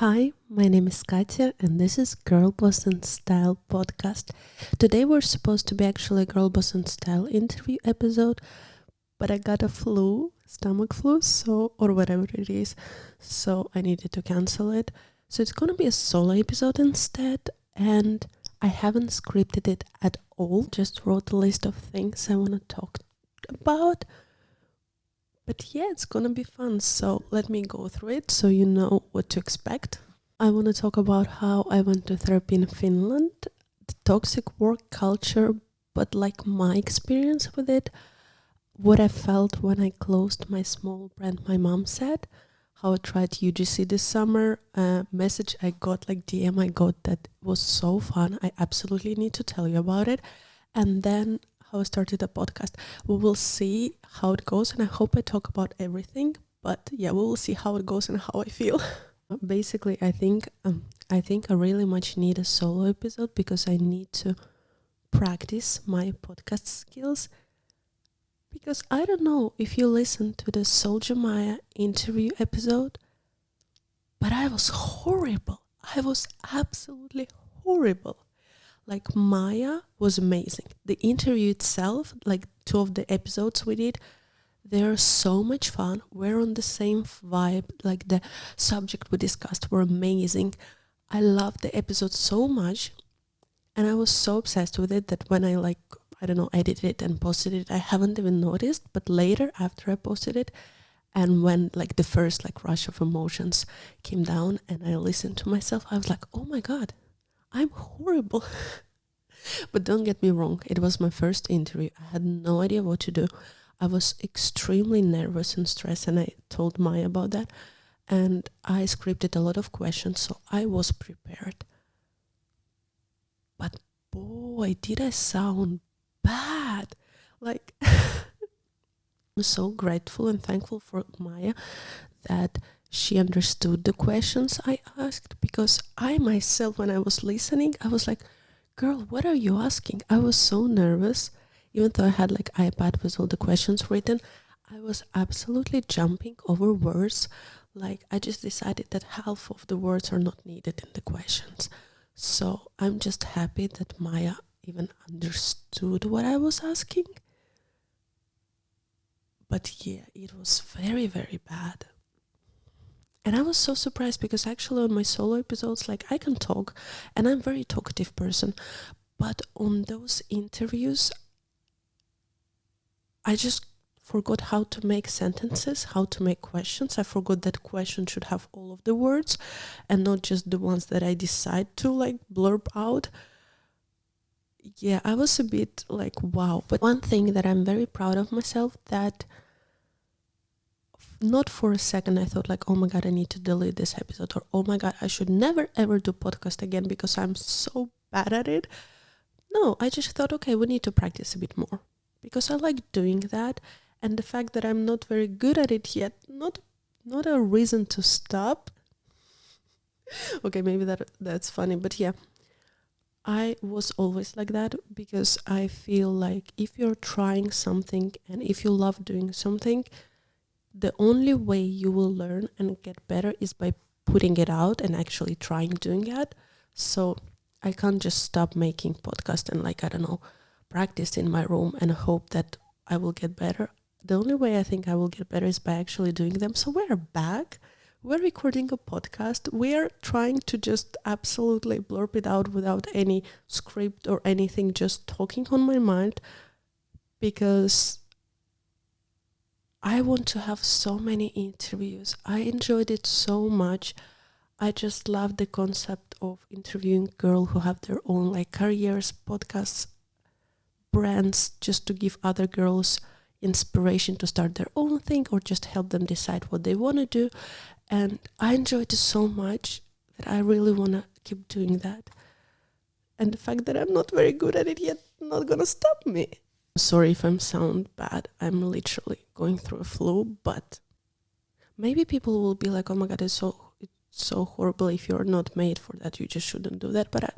Hi, my name is Katya and this is Girl Boss in Style podcast. Today we're supposed to be actually a Girl Boss in Style interview episode, but I got a stomach flu, or whatever it is, so I needed to cancel it. So it's gonna be a solo episode instead, and I haven't scripted it at all, just wrote a list of things I wanna talk about. But yeah, it's gonna be fun, so let me go through it so you know what to expect. I want to talk about how I went to therapy in Finland, the toxic work culture, but like my experience with it, what I felt when I closed my small brand, my mom said, how I tried UGC this summer, message I got, like DM I got that was so fun. I absolutely need to tell you about it. And then how I started a podcast. We will see how it goes, and I hope I talk about everything. But yeah, we will see how it goes and how I feel. Basically, I think I really much need a solo episode because I need to practice my podcast skills. Because I don't know if you listened to the Soldier Maya interview episode, but I was horrible. I was absolutely horrible. Like, Maya was amazing. The interview itself, like 2 of the episodes we did, they're so much fun. We're on the same vibe. Like, the subject we discussed were amazing. I loved the episode so much. And I was so obsessed with it that when I edited it and posted it, I haven't even noticed. But later, after I posted it, and when like the first like rush of emotions came down and I listened to myself, I was like, oh my God, I'm horrible. But don't get me wrong, it was my first interview. I had no idea what to do. I was extremely nervous and stressed, and I told Maya about that. And I scripted a lot of questions, so I was prepared. But boy, did I sound bad. Like, I'm so grateful and thankful for Maya that she understood the questions I asked, because I myself, when I was listening, I was like, girl, what are you asking? I was so nervous. Even though I had like iPad with all the questions written, I was absolutely jumping over words. Like, I just decided that half of the words are not needed in the questions. So I'm just happy that Maya even understood what I was asking. But yeah, it was very, very bad. And I was so surprised because actually on my solo episodes, like, I can talk and I'm a very talkative person. But on those interviews, I just forgot how to make sentences, how to make questions. I forgot that question should have all of the words and not just the ones that I decide to like blurb out. Yeah, I was a bit like, wow. But one thing that I'm very proud of myself, that not for a second I thought like, oh my God, I need to delete this episode, or oh my God, I should never ever do podcast again because I'm so bad at it. No, I just thought, okay, we need to practice a bit more because I like doing that. And the fact that I'm not very good at it yet, not a reason to stop. Okay, maybe that's funny, but yeah, I was always like that because I feel like if you're trying something and if you love doing something, the only way you will learn and get better is by putting it out and actually trying doing it. So I can't just stop making podcasts and like, I don't know, practice in my room and hope that I will get better. The only way I think I will get better is by actually doing them. So we're back. We're recording a podcast. We're trying to just absolutely blurb it out without any script or anything, just talking on my mind, because I want to have so many interviews. I enjoyed it so much. I just love the concept of interviewing girls who have their own like careers, podcasts, brands, just to give other girls inspiration to start their own thing or just help them decide what they want to do. And I enjoyed it so much that I really want to keep doing that. And the fact that I'm not very good at it yet, not gonna stop me. Sorry if I sound bad. I'm literally going through a flu, but maybe people will be like, oh my God, it's so horrible. If you're not made for that, you just shouldn't do that. But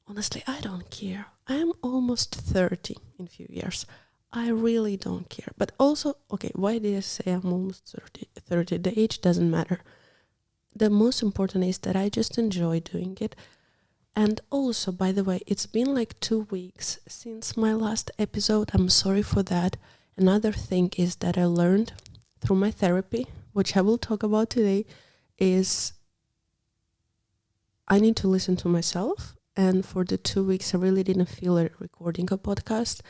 honestly, I don't care. I'm almost 30 in a few years. I really don't care. But also, okay, why did I say I'm almost 30? The age doesn't matter. the most important is that I just enjoy doing it. And also, by the way, it's been like 2 weeks since my last episode. I'm sorry for that. Another thing is that I learned through my therapy, which I will talk about today, is I need to listen to myself. And for the 2 weeks, I really didn't feel like recording a podcast.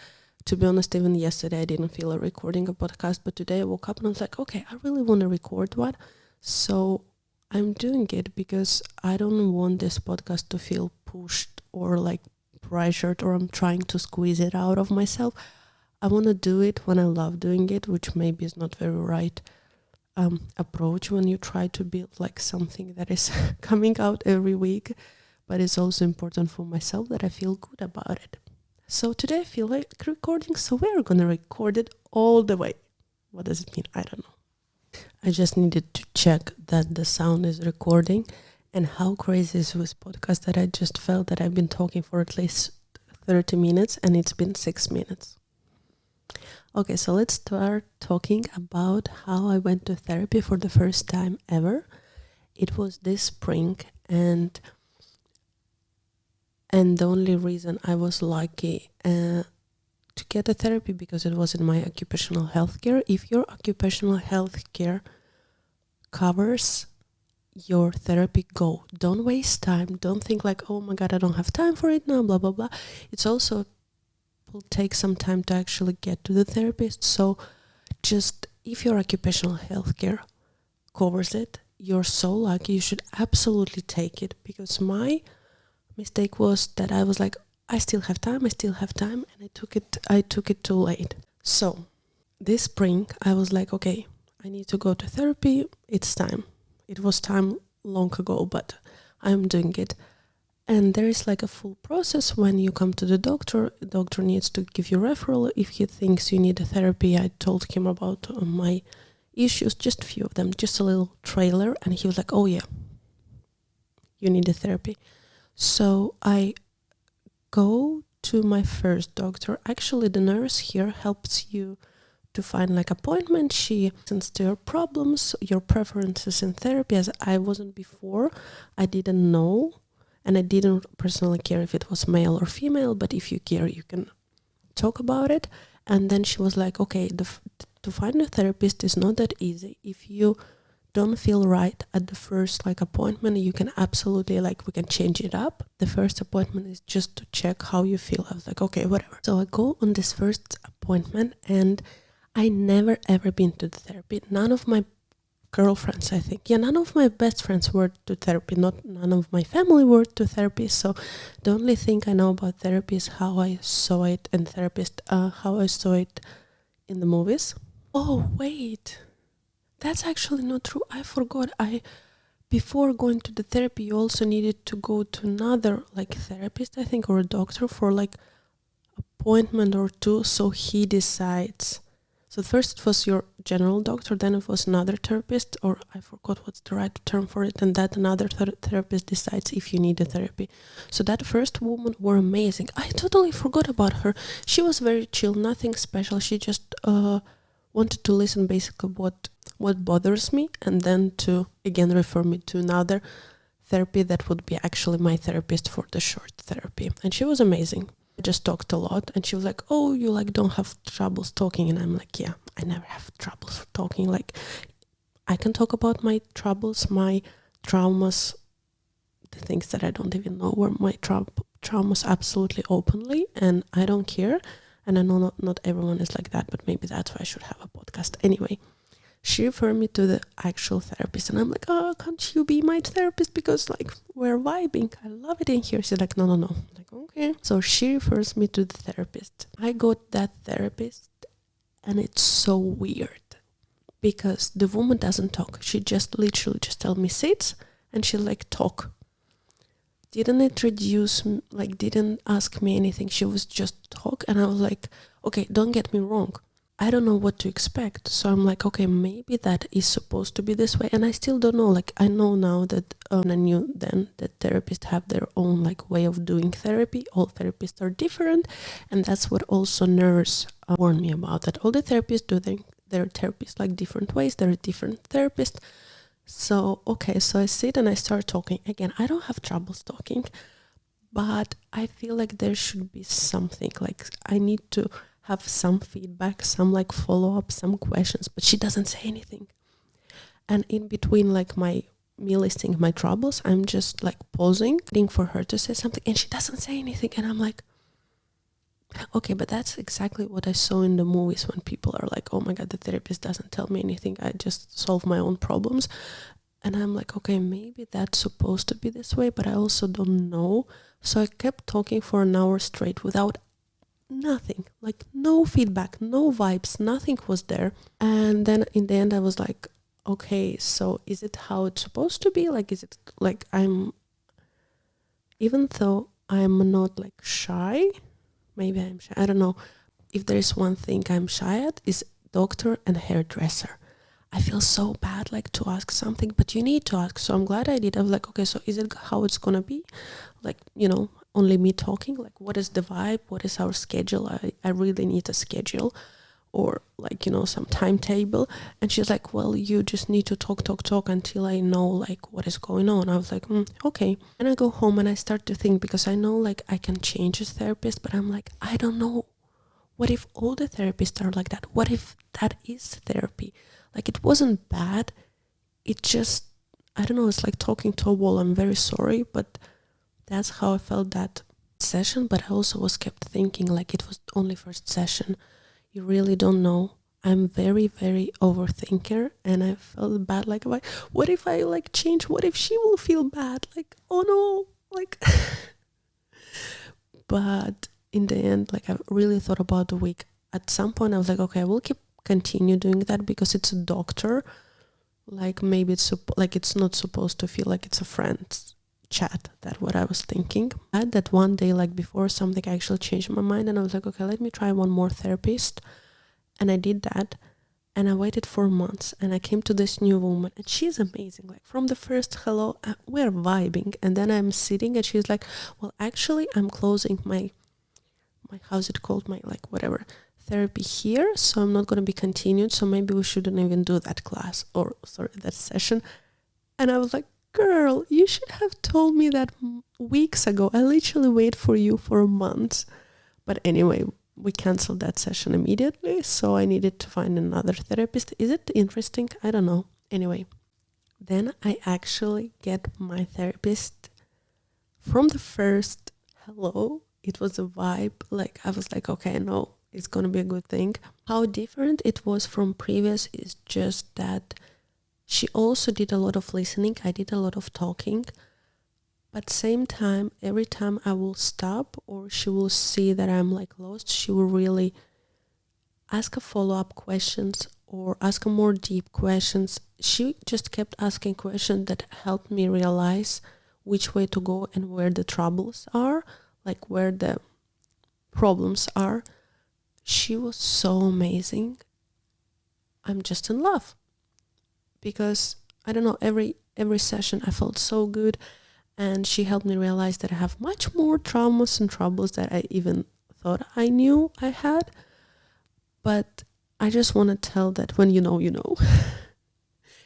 To be honest, even yesterday, I didn't feel like recording a podcast. But today I woke up and I was like, okay, I really want to record one. So I'm doing it because I don't want this podcast to feel pushed or like pressured, or I'm trying to squeeze it out of myself. I want to do it when I love doing it, which maybe is not very right approach when you try to build like something that is coming out every week. But it's also important for myself that I feel good about it. So today I feel like recording, so we're gonna record it all the way. What does it mean? I don't know. I just needed to check that the sound is recording. And how crazy is this podcast that I just felt that I've been talking for at least 30 minutes and it's been 6 minutes. Okay, so let's start talking about how I went to therapy for the first time ever. It was this spring, and the only reason I was lucky to get a therapy because it was in my occupational health care. If your occupational health care covers your therapy, go. Don't waste time. Don't think like, oh my god, I don't have time for it now, blah blah blah. It's also will take some time to actually get to the therapist. So just if your occupational health care covers it, you're so lucky. You should absolutely take it, because my mistake was that I was like, I still have time, and I took it too late. So this spring I was like, okay, I need to go to therapy. It's time. It was time long ago, but I'm doing it. And there is like a full process when you come to the doctor. The doctor needs to give you a referral if he thinks you need a therapy. I told him about my issues, just a few of them, just a little trailer, and he was like, oh yeah, you need a therapy. So I go to my first doctor. Actually, the nurse here helps you to find like appointment. She listens to your problems, your preferences in therapy. As I wasn't before, I didn't know, and I didn't personally care if it was male or female, but if you care, you can talk about it. And then she was like, okay, to find a therapist is not that easy. If you don't feel right at the first like appointment, you can absolutely we can change it up. The first appointment is just to check how you feel. I was like, okay, whatever. So I go on this first appointment, and I never ever been to the therapy. None of my girlfriends, I think, none of my best friends were to therapy. None of my family were to therapy. So the only thing I know about therapy is how I saw it in how I saw it in the movies. Oh wait, that's actually not true. I forgot. Before going to the therapy, you also needed to go to another therapist, I think, or a doctor for appointment or two. So he decides. So first it was your general doctor, then it was another therapist, or I forgot what's the right term for it, and that another therapist decides if you need a therapy. So that first woman were amazing. I totally forgot about her. She was very chill, nothing special. She just wanted to listen basically what bothers me, and then to again refer me to another therapy that would be actually my therapist for the short therapy. And she was amazing. I just talked a lot, and she was like, oh, you don't have troubles talking. And I'm like, yeah, I never have troubles talking. I can talk about my troubles, my traumas, the things that I don't even know were my traumas, absolutely openly, and I don't care. And I know not everyone is like that, but maybe that's why I should have a podcast. Anyway, she referred me to the actual therapist, and I'm like, oh, can't you be my therapist, because we're vibing, I love it in here. She's like, no. I'm like, okay. So she refers me to the therapist. I got that therapist, and it's so weird because the woman doesn't talk. She just literally just tell me sit, and she talk. Didn't introduce me, didn't ask me anything. She was just talk, and I was like, okay, don't get me wrong, I don't know what to expect. So I'm like, okay, maybe that is supposed to be this way. And I still don't know. I know now that I knew then that therapists have their own way of doing therapy. All therapists are different. And that's what also nurse warned me about, that all the therapists do their therapies different ways. There are different therapists. So, okay, so I sit and I start talking. Again, I don't have troubles talking, but I feel like there should be something. Like I need to have some feedback, some like follow-up, some questions, but she doesn't say anything. And in between like me listing my troubles, I'm just like pausing, waiting for her to say something, and she doesn't say anything. And I'm like, okay, but that's exactly what I saw in the movies when people are like, oh my God, the therapist doesn't tell me anything. I just solve my own problems. And I'm like, okay, maybe that's supposed to be this way, but I also don't know. So I kept talking for an hour straight without nothing, like no feedback, no vibes, nothing was there. And then in the end, I was like, okay, so is it how it's supposed to be? Like, is it like even though I'm not like shy, maybe I'm shy, I don't know. If there's one thing I'm shy at is doctor and hairdresser. I feel so bad like to ask something, but you need to ask. So I'm glad I did. I was like, okay, so is it how it's gonna be? Like, only me talking? Like, what is the vibe? What is our schedule? I really need a schedule or like, some timetable. And she's like, well, you just need to talk until I know like what is going on. I was like, okay. And I go home and I start to think, because I know like I can change as therapist, but I'm like, I don't know. What if all the therapists are like that? What if that is therapy? Like, it wasn't bad. It just, I don't know, it's like talking to a wall. I'm very sorry, but that's how I felt that session. But I also was kept thinking like it was only first session. You really don't know. I'm very, very overthinker, and I felt bad. Like, what if I like change? What if she will feel bad? Like, oh no, like, but in the end, like I really thought about the week. At some point I was like, okay, I will continue doing that because it's a doctor. Like maybe it's like it's not supposed to feel like it's a friend's chat. That's what I was thinking. I had that one day like before something actually changed my mind, and I was like, okay, let me try one more therapist. And I did that, and I waited 4 months, and I came to this new woman, and she's amazing. Like from the first hello, we're vibing, and then I'm sitting and she's like, well, actually I'm closing my how's it called, my like whatever therapy here, so I'm not going to be continued, so maybe we shouldn't even do that class, or sorry, that session. And I was like, girl, you should have told me that weeks ago. I literally waited for you for a month. But anyway, we canceled that session immediately, so I needed to find another therapist. Is it interesting? I don't know. Anyway, then I actually get my therapist. From the first hello, it was a vibe. Like I was like, okay, no, it's gonna be a good thing. How different it was from previous is just that she also did a lot of listening. I did a lot of talking. But same time, every time I will stop or she will see that I'm like lost, she will really ask a follow-up questions or ask a more deep questions. She just kept asking questions that helped me realize which way to go and where the troubles are, like where the problems are. She was so amazing. I'm just in love because I don't know, every session I felt so good, and she helped me realize that I have much more traumas and troubles that I even thought I knew I had. But I just want to tell that when you know, you know.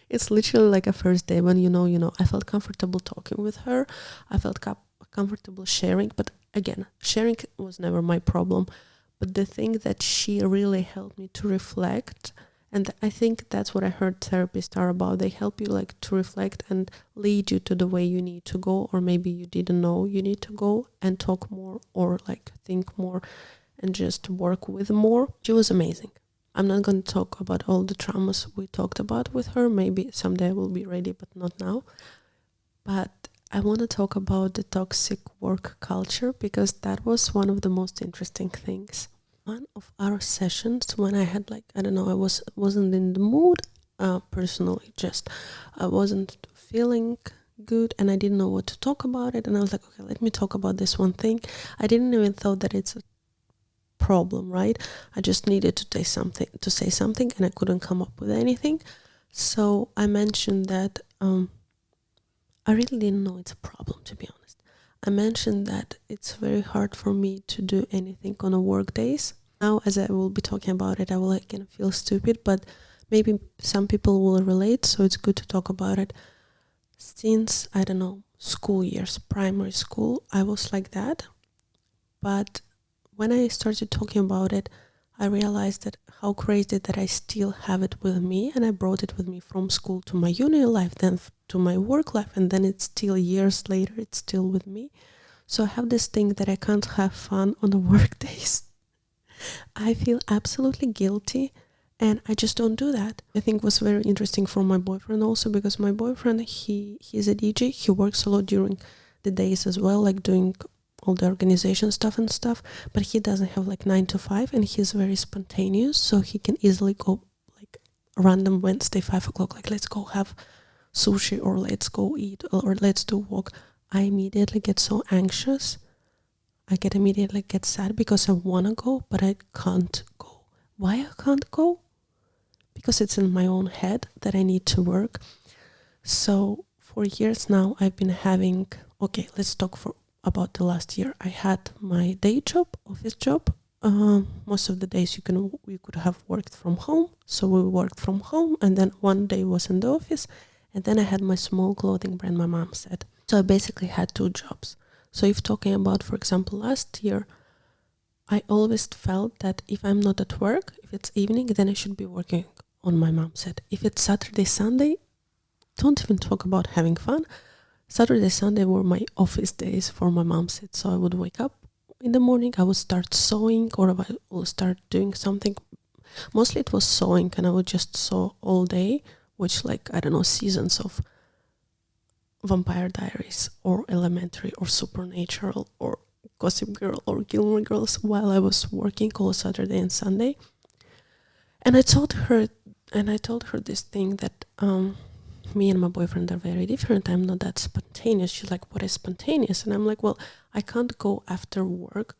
It's literally like a first day. When you know, you know. I felt comfortable talking with her. I felt comfortable sharing. But again, sharing was never my problem. But the thing that she really helped me to reflect, and I think that's what I heard therapists are about. They help you like to reflect and lead you to the way you need to go, or maybe you didn't know you need to go, and talk more or like think more and just work with more. She was amazing. I'm not going to talk about all the traumas we talked about with her. Maybe someday I will be ready, but not now. But I want to talk about the toxic work culture, because that was one of the most interesting things. One of our sessions, when I had like, I don't know, I wasn't in the mood personally, just I wasn't feeling good and I didn't know what to talk about it. And I was like, okay, let me talk about this one thing. I didn't even thought that it's a problem, right? I just needed to say something and I couldn't come up with anything. So I mentioned that I really didn't know it's a problem, to be honest. I mentioned that it's very hard for me to do anything on a work days. Now, as I will be talking about it, I will again feel stupid, but maybe some people will relate, so it's good to talk about it. Since, I don't know, school years, primary school, I was like that. But when I started talking about it, I realized that how crazy that I still have it with me, and I brought it with me from school to my uni life, then to my work life, and then it's still years later, it's still with me. So I have this thing that I can't have fun on the work days. I feel absolutely guilty, and I just don't do that. I think it was very interesting for my boyfriend also, because my boyfriend, he's a DJ. He works a lot during the days as well, like doing all the organization stuff and stuff, but he doesn't have like 9 to 5, and he's very spontaneous, so he can easily go like random Wednesday 5 o'clock, like let's go have sushi, or let's go eat, or let's do walk. I immediately get so anxious. I get immediately get sad because I want to go, but I can't go. Why I can't go? Because it's in my own head that I need to work. So for years now, I've been having, okay, let's talk about the last year. I had my day job, office job. Most of the days we could have worked from home. So we worked from home, and then one day was in the office. And then I had my small clothing brand, my mom said. So I basically had 2 jobs. So if talking about, for example, last year, I always felt that if I'm not at work, if it's evening, then I should be working on my mom said. If it's Saturday, Sunday, don't even talk about having fun. Saturday, Sunday were my office days for my mom said. So I would wake up in the morning, I would start sewing, or I would start doing something. Mostly it was sewing, and I would just sew all day, which like, I don't know, seasons of Vampire Diaries or Elementary or Supernatural or Gossip Girl or Gilmore Girls while I was working all Saturday and Sunday. And I told her this thing that me and my boyfriend are very different. I'm not that spontaneous. She's like, what is spontaneous? And I'm like, well, I can't go after work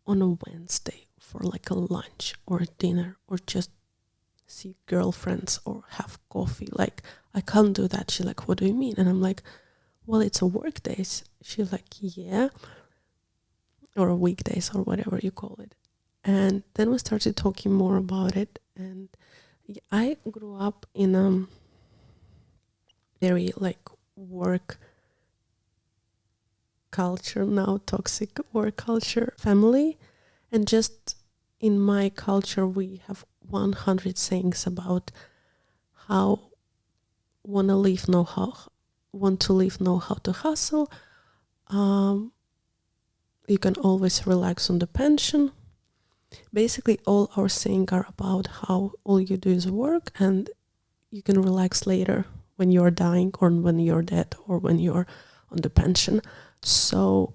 on a Wednesday for like a lunch or a dinner or just see girlfriends or have coffee. Like, I can't do that. She's like, what do you mean? And I'm like, well, it's a work days. She's like, yeah, or a weekdays or whatever you call it. And then we started talking more about it. And I grew up in a very like work culture now, toxic work culture family. And just in my culture, we have 100 sayings about how want to live, know how to hustle. You can always relax on the pension. Basically, all our sayings are about how all you do is work, and you can relax later when you're dying, or when you're dead, or when you're on the pension. So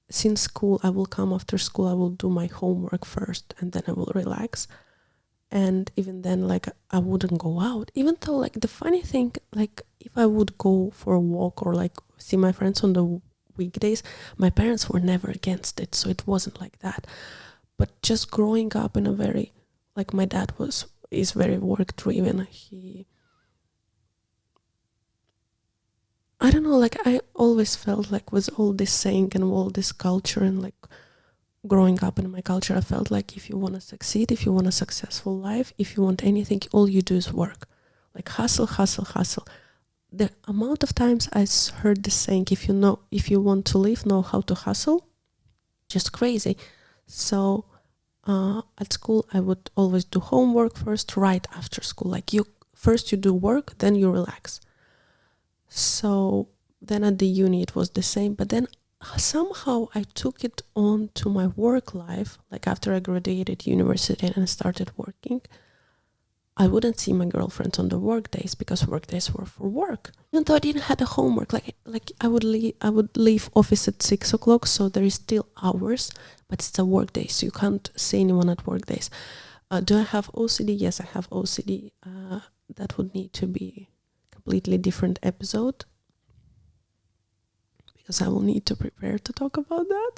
since school, I will come after school, I will do my homework first, and then I will relax. And even then, like, I wouldn't go out. Even though, like, the funny thing, like, if I would go for a walk or, like, see my friends on the weekdays, my parents were never against it. So it wasn't like that. But just growing up in a very, like, my dad is very work-driven. I don't know, like, I always felt like with all this saying and all this culture and, like, growing up in my culture, I felt like if you want to succeed, if you want a successful life, if you want anything, all you do is work. Like hustle, hustle, hustle. The amount of times I heard this saying, if you want to live, know how to hustle, just crazy. So at school, I would always do homework first, right after school. Like you do work, then you relax. So then at the uni, it was the same. But then somehow I took it on to my work life. Like after I graduated university and I started working, I wouldn't see my girlfriends on the work days because work days were for work. Even though I didn't have a homework, like I would leave office at 6 o'clock, so there is still hours, but it's a work day, so you can't see anyone at work days. Do I have OCD? Yes, I have OCD. That would need to be a completely different episode, because I will need to prepare to talk about that.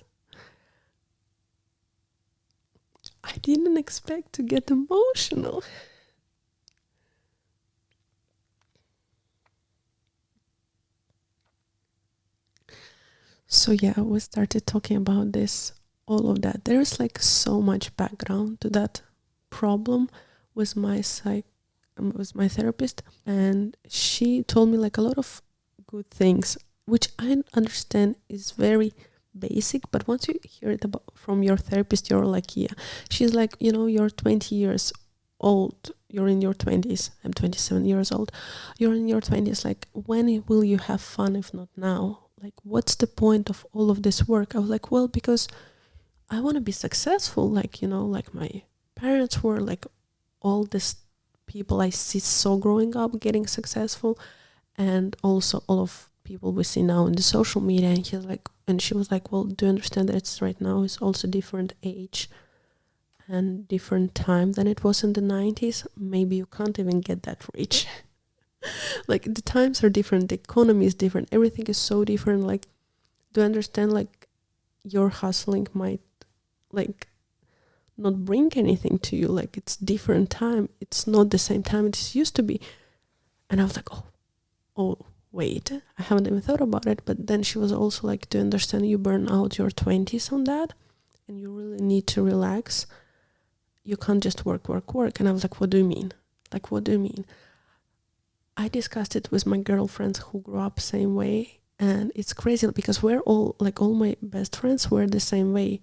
I didn't expect to get emotional. So yeah, we started talking about this, all of that. There's like so much background to that problem with my was my therapist, and she told me like a lot of good things, which I understand is very basic, but once you hear it from your therapist, you're like, yeah. She's like, you're 20 years old, you're in your 20s, I'm 27 years old, you're in your 20s, like, when will you have fun if not now? Like, what's the point of all of this work? I was like, well, because I want to be successful, like, like my parents were, like, all this people I saw growing up getting successful, and also all of people we see now in the social media. And she was like, well, do you understand that it's right now is also different age and different time than it was in the 90s? Maybe you can't even get that rich. Like, the times are different, the economy is different, everything is so different. Like, do you understand, like, your hustling might, like, not bring anything to you. Like, it's different time, it's not the same time it used to be. And I was like, oh wait, I haven't even thought about it. But then she was also like, to understand, you burn out your 20s on that, and you really need to relax. You can't just work. And I was like, what do you mean? Like, what do you mean? I discussed it with my girlfriends who grew up same way, and it's crazy because we're all, like, all my best friends were the same way.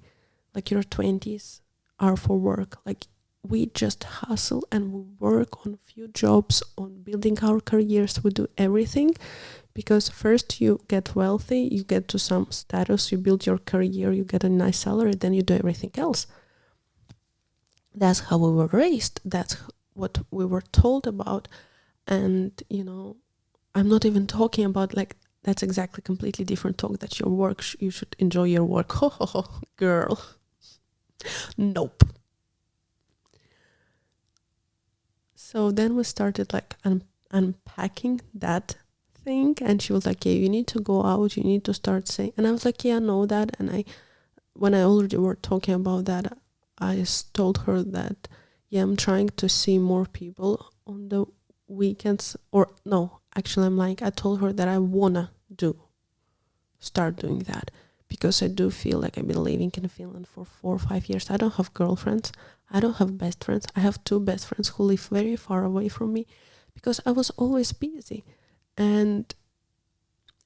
Like, your 20s are for work. Like, we just hustle and we work on a few jobs, on building our careers. We do everything because first you get wealthy, you get to some status, you build your career, you get a nice salary, then you do everything else. That's how we were raised. That's what we were told about. And, I'm not even talking about, like, that's exactly completely different talk, that your work, you should enjoy your work. Ho, girl. Nope. So then we started, like, unpacking that thing, and she was like, yeah, you need to go out, you need to start saying. And I was like, yeah, I know that. And when I already were talking about that, I told her that, yeah, I'm trying to see more people on the weekends. Or no, actually, I'm like, I told her that I wanna start doing that, because I do feel like I've been living in Finland for 4 or 5 years. I don't have girlfriends, I don't have best friends. I have 2 best friends who live very far away from me, because I was always busy. And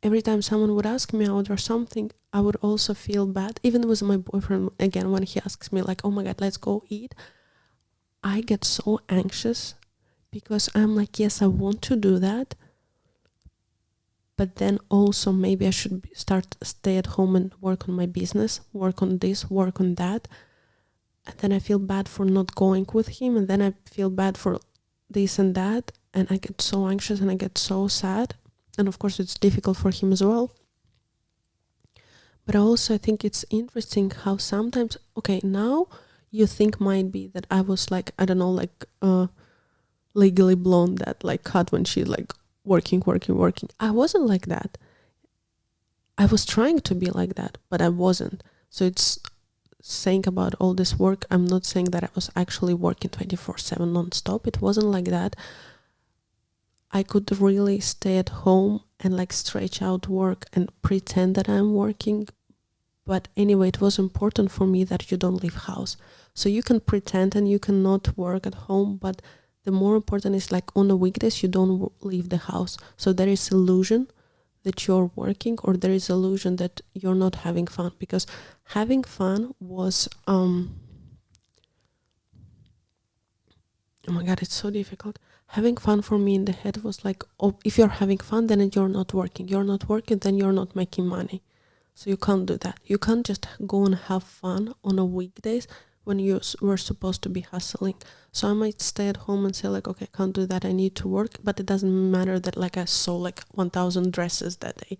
every time someone would ask me out or something, I would also feel bad. Even with my boyfriend, again, when he asks me like, oh my God, let's go eat, I get so anxious, because I'm like, yes, I want to do that, but then also maybe I should stay at home and work on my business, work on this, work on that. And then I feel bad for not going with him, and then I feel bad for this and that, and I get so anxious and I get so sad. And of course it's difficult for him as well. But also I think it's interesting how sometimes, okay, now you think might be that I was like, I don't know, like Legally Blonde, that like cut when she like working. I wasn't like that. I was trying to be like that, but I wasn't. So it's saying about all this work, I'm not saying that I was actually working 24/7 non-stop. It wasn't like that. I could really stay at home and like stretch out work and pretend that I'm working. But anyway, it was important for me that you don't leave house. So you can pretend and you cannot work at home, but the more important is like on the weekdays, you don't leave the house. So there is illusion that you're working, or there is illusion that you're not having fun, because having fun was, oh my God, it's so difficult. Having fun for me in the head was like, oh, if you're having fun, then you're not working. You're not working, then you're not making money. So you can't do that. You can't just go and have fun on a weekdays when you were supposed to be hustling. So I might stay at home and say like, okay, I can't do that, I need to work. But it doesn't matter that like I sold like 1,000 dresses that day.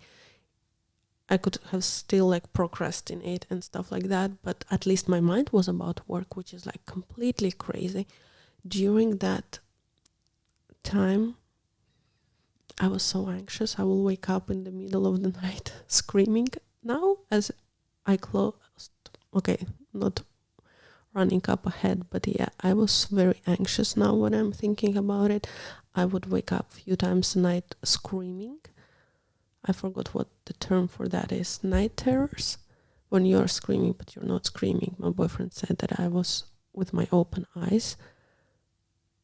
I could have still like procrastinate and stuff like that. But at least my mind was about work, which is like completely crazy. During that time, I was so anxious. I will wake up in the middle of the night screaming. Now, as I closed, okay, not running up ahead, but yeah, I was very anxious now when I'm thinking about it. I would wake up a few times a night screaming. I forgot what the term for that is. Night terrors? When you're screaming, but you're not screaming. My boyfriend said that I was with my open eyes.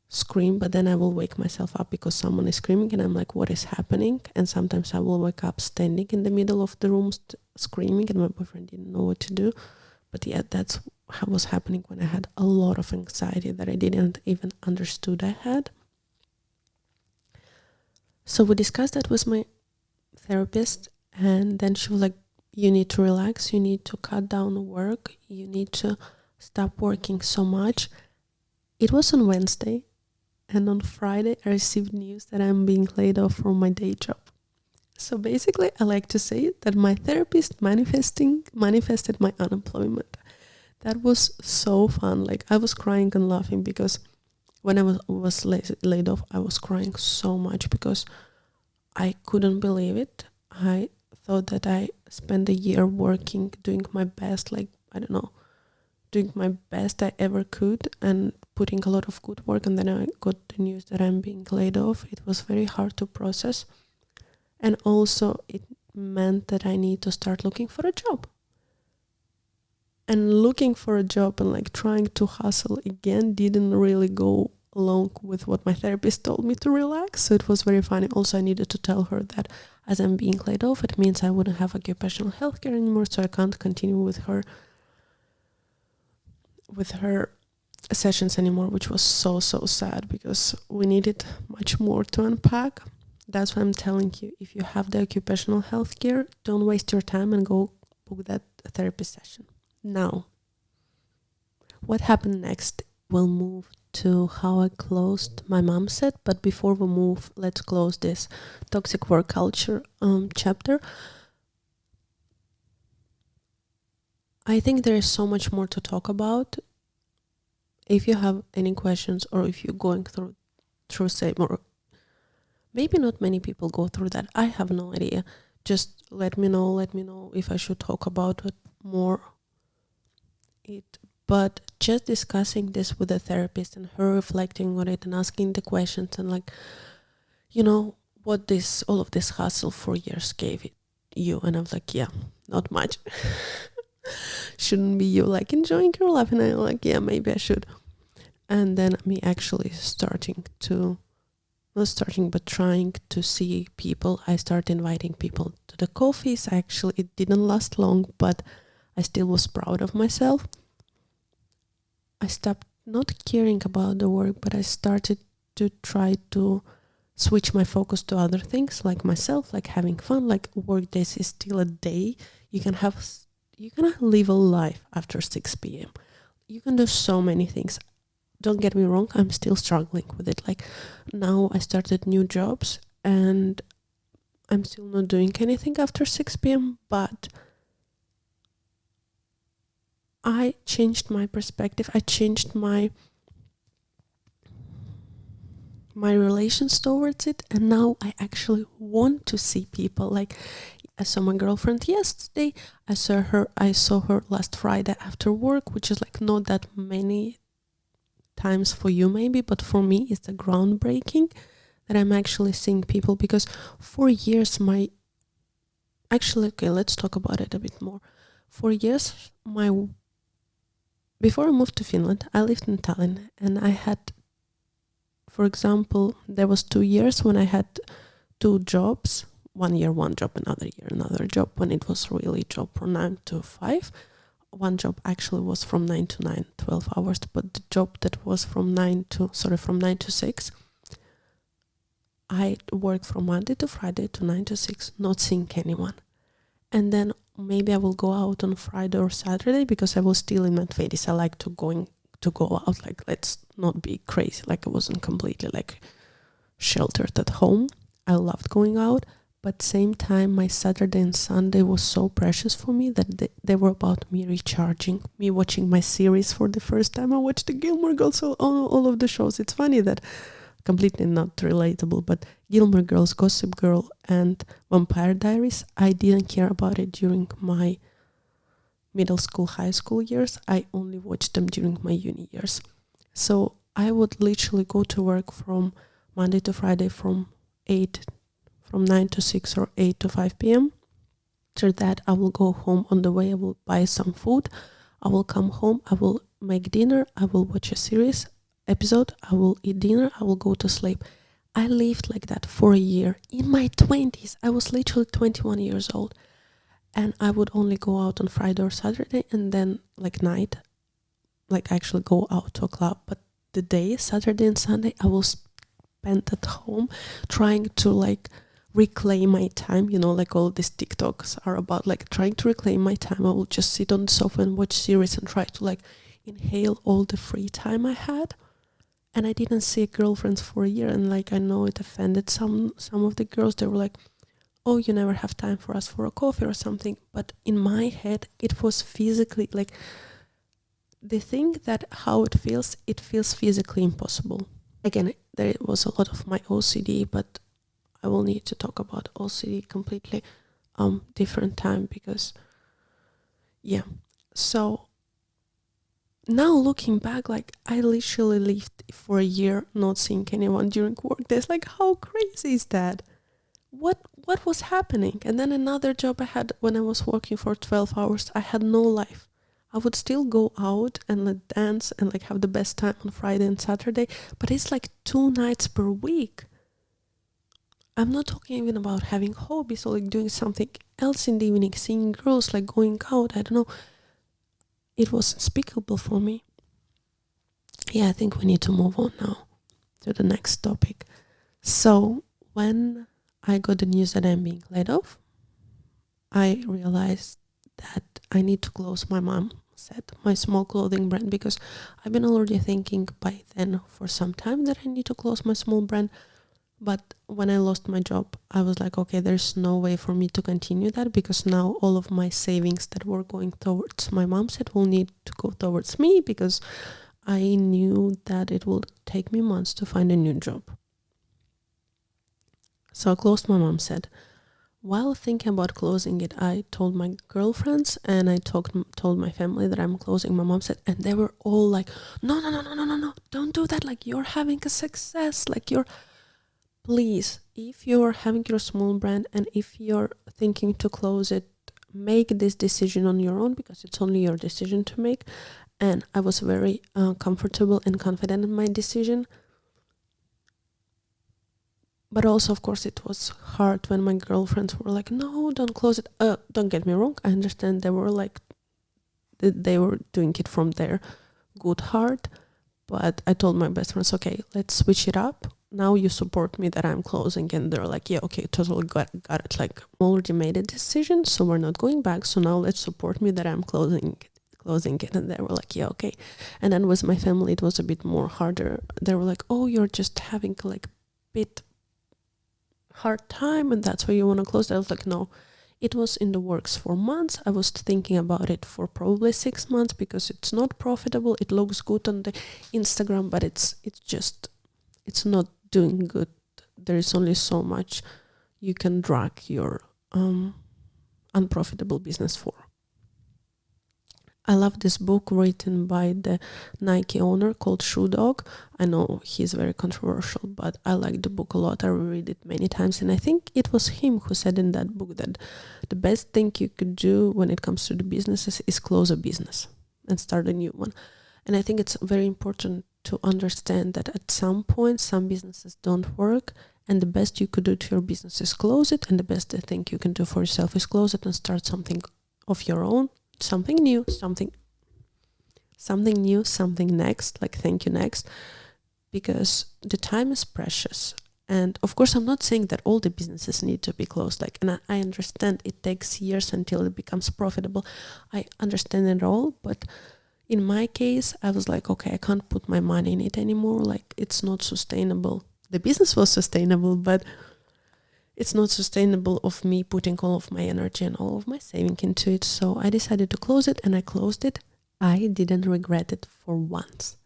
scream, but then I will wake myself up because someone is screaming and I'm like, what is happening? And sometimes I will wake up standing in the middle of the room screaming, and my boyfriend didn't know what to do. But yeah, that's what was happening when I had a lot of anxiety that I didn't even understood I had. So we discussed that with my therapist, and then she was like, you need to relax, you need to cut down work, you need to stop working so much. It was on Wednesday, and on Friday I received news that I'm being laid off from my day job. So basically, I like to say that my therapist manifested my unemployment. That was so fun. Like, I was crying and laughing because when I was laid off, I was crying so much because I couldn't believe it. I thought that I spent a year working, doing my best, like, I don't know, doing my best I ever could and putting a lot of good work. And then I got the news that I'm being laid off. It was very hard to process. And also it meant that I need to start looking for a job. And looking for a job and like trying to hustle again didn't really go along with what my therapist told me to relax. So it was very funny. Also, I needed to tell her that as I'm being laid off, it means I wouldn't have occupational health care anymore, so I can't continue with her sessions anymore, which was so sad because we needed much more to unpack. That's why I'm telling you, if you have the occupational health care, don't waste your time and go book that therapy session. Now, what happened next? We'll move to how I closed my mom set, but before we move, let's close this toxic work culture chapter. I think there is so much more to talk about. If you have any questions, or if you're going through same, or maybe not many people go through that, I have no idea. Just let me know if I should talk about it more. But just discussing this with a therapist and her reflecting on it and asking the questions and like, what all of this hustle for years gave you. And I was like, yeah, not much. Shouldn't be you like enjoying your life? And I'm like, yeah, maybe I should. And then me actually trying to see people. I started inviting people to the coffees. It didn't last long, but I still was proud of myself. I stopped not caring about the work, but I started to try to switch my focus to other things, like myself, like having fun. Like, work days is still a day. You can live a life after 6 p.m. You can do so many things. Don't get me wrong, I'm still struggling with it. Like, now I started new jobs and I'm still not doing anything after 6 p.m. But I changed my perspective. I changed my relations towards it, and now I actually want to see people. Like, I saw my girlfriend yesterday. I saw her last Friday after work, which is like not that many times for you maybe, but for me it's a groundbreaking that I'm actually seeing people. Because for years let's talk about it a bit more. For years, before I moved to Finland, I lived in Tallinn, and I had, for example, there was 2 years when I had 2 jobs. 1 year, one job, another year, another job, when it was really job from 9 to 5. One job actually was from 9 to 9, 12 hours, but the job that was from 9 to 6, I worked from Monday to Friday to 9 to 6, not seeing anyone. And then maybe I will go out on Friday or Saturday because I was still in Medvedis. I like to go out. Like, let's not be crazy. Like, I wasn't completely like sheltered at home. I loved going out, but same time my Saturday and Sunday was so precious for me that they were about me recharging, me watching my series for the first time. I watched the Gilmore Girls, all of the shows. It's funny that completely not relatable, but Gilmore Girls, Gossip Girl, and Vampire Diaries, I didn't care about it during my middle school, high school years. I only watched them during my uni years. So I would literally go to work from Monday to Friday from 9 to 6 or 8 to 5 p.m. After that, I will go home. On the way, I will buy some food. I will come home. I will make dinner. I will watch a series. episode, I will eat dinner, I will go to sleep. I lived like that for a year. In my 20s, I was literally 21 years old. And I would only go out on Friday or Saturday, and then like night, like actually go out to a club. But the day, Saturday and Sunday, I will spend at home trying to like reclaim my time. You know, like all these TikToks are about like trying to reclaim my time. I will just sit on the sofa and watch series and try to like inhale all the free time I had. And I didn't see girlfriends for a year, and like I know it offended some of the girls. They were like, oh, you never have time for us for a coffee or something. But in my head, it was physically like the thing that how it feels physically impossible. Again, there was a lot of my OCD, but I will need to talk about OCD completely different time because yeah. So now looking back, like I literally lived for a year not seeing anyone during work days. Like how crazy is that? What was happening? And then another job I had when I was working for 12 hours, I had no life. I would still go out and like dance and like have the best time on Friday and Saturday, but it's like 2 nights per week. I'm not talking even about having hobbies or like doing something else in the evening, seeing girls, like going out. I don't know. It was unspeakable for me. Yeah, I think we need to move on now to the next topic. So when I got the news that I'm being laid off, I realized that I need to close my mom said my small clothing brand, because I've been already thinking by then for some time that I need to close my small brand. But when I lost my job, I was like, okay, there's no way for me to continue that, because now all of my savings that were going towards my mom said will need to go towards me, because I knew that it will take me months to find a new job. So I closed my mom said. While thinking about closing it, I told my girlfriends and I told my family that I'm closing my mom said, and they were all like, no, don't do that. Like, you're having a success. Like, please, if you're having your small brand and if you're thinking to close it, make this decision on your own, because it's only your decision to make. And I was very comfortable and confident in my decision. But also, of course, it was hard when my girlfriends were like, no, don't close it. Don't get me wrong. I understand they were like, they were doing it from their good heart. But I told my best friends, okay, let's switch it up. Now you support me that I'm closing. And they're like, yeah, okay, totally got it. Like, I already made a decision, so we're not going back. So now let's support me that I'm closing it. And they were like, yeah, okay. And then with my family, it was a bit more harder. They were like, oh, you're just having like a bit hard time and that's why you want to close it. I was like, no, it was in the works for months. I was thinking about it for probably 6 months, because it's not profitable. It looks good on the Instagram, but it's not doing good. There is only so much you can drag your unprofitable business for. I love this book written by the Nike owner called Shoe Dog. I know he's very controversial, but I like the book a lot. I read it many times, and I think it was him who said in that book that the best thing you could do when it comes to the businesses is close a business and start a new one. And I think it's very important to understand that at some point, some businesses don't work, and the best you could do to your business is close it, and the best thing you can do for yourself is close it and start something of your own. Something new, something next, like thank you next, because the time is precious. And of course, I'm not saying that all the businesses need to be closed. Like, and I understand it takes years until it becomes profitable. I understand it all, but in my case, I was like, okay, I can't put my money in it anymore. Like, it's not sustainable. The business was sustainable, but it's not sustainable of me putting all of my energy and all of my saving into it. So I decided to close it, and I closed it. I didn't regret it for once.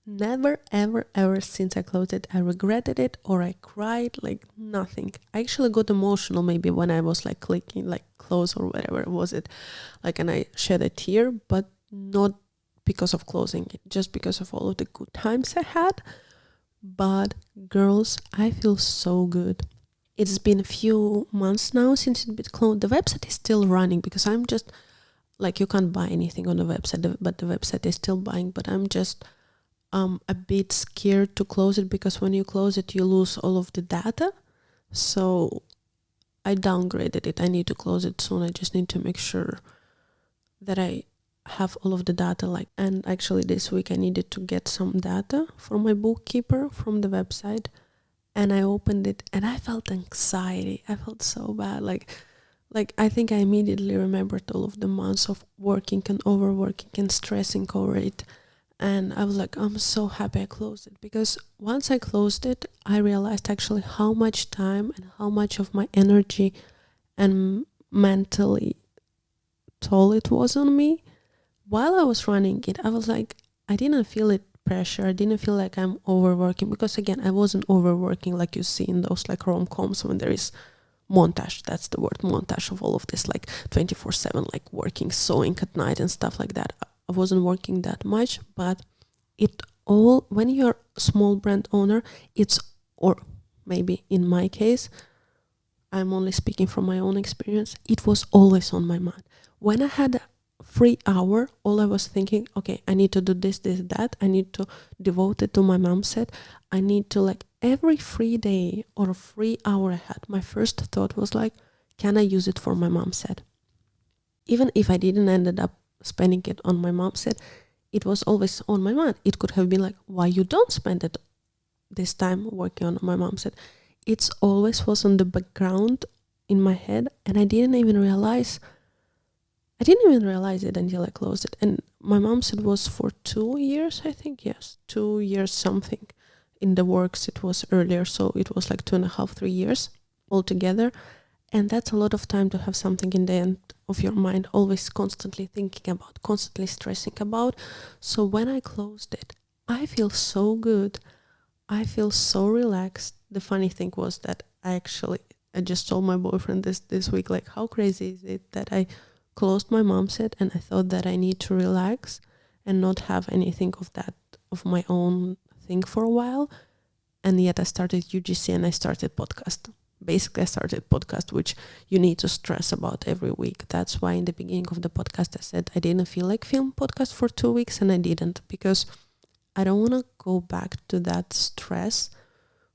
Never, ever since I closed it, I regretted it or I cried, like nothing. I actually got emotional maybe when I was like clicking like close or whatever was it. Like, and I shed a tear, but not because of closing it, just because of all of the good times I had. But girls, I feel so good. It's been a few months now since it's been closed. The website is still running, because I'm just like, you can't buy anything on the website, but the website is still buying. But I'm just a bit scared to close it because when you close it, you lose all of the data. So I downgraded it. I need to close it soon. I just need to make sure that I have all of the data. And actually this week I needed to get some data from my bookkeeper from the website, and I opened it and I felt anxiety. I felt so bad. Like I think I immediately remembered all of the months of working and overworking and stressing over it. And I was like, I'm so happy I closed it, because once I closed it, I realized actually how much time and how much of my energy and mentally toll it was on me. While I was running it, I was like, I didn't feel it pressure. I didn't feel like I'm overworking, because again, I wasn't overworking like you see in those like rom-coms when there is montage. That's the word, montage, of all of this like 24/7 like working, sewing at night and stuff like that. I wasn't working that much, but it all, when you're a small brand owner, it's, or maybe in my case, I'm only speaking from my own experience, it was always on my mind. When I had a free hour, all I was thinking, okay, I need to do this, that. I need to devote it to my mom set. I need to, like, every free day or free hour I had, my first thought was like, can I use it for my mom set? Even if I didn't ended up spending it on my mom set, it was always on my mind. It could have been like, why you don't spend it this time working on my mom set? It's always was on the background in my head, and I didn't even realize it until I closed it. And my mom set was for 2 years, I think. Yes, 2 years something. In the works it was earlier, so it was like 2.5, 3 years altogether. And that's a lot of time to have something in the end of your mind, always constantly thinking about, constantly stressing about. So when I closed it, I feel so good. I feel so relaxed. The funny thing was that I just told my boyfriend this week, like, how crazy is it that I closed my mom set and I thought that I need to relax and not have anything of my own thing for a while. And yet I started UGC and I started podcast. Basically, I started podcast, which you need to stress about every week. That's why in the beginning of the podcast, I said I didn't feel like film podcast for 2 weeks, and I didn't, because I don't want to go back to that stress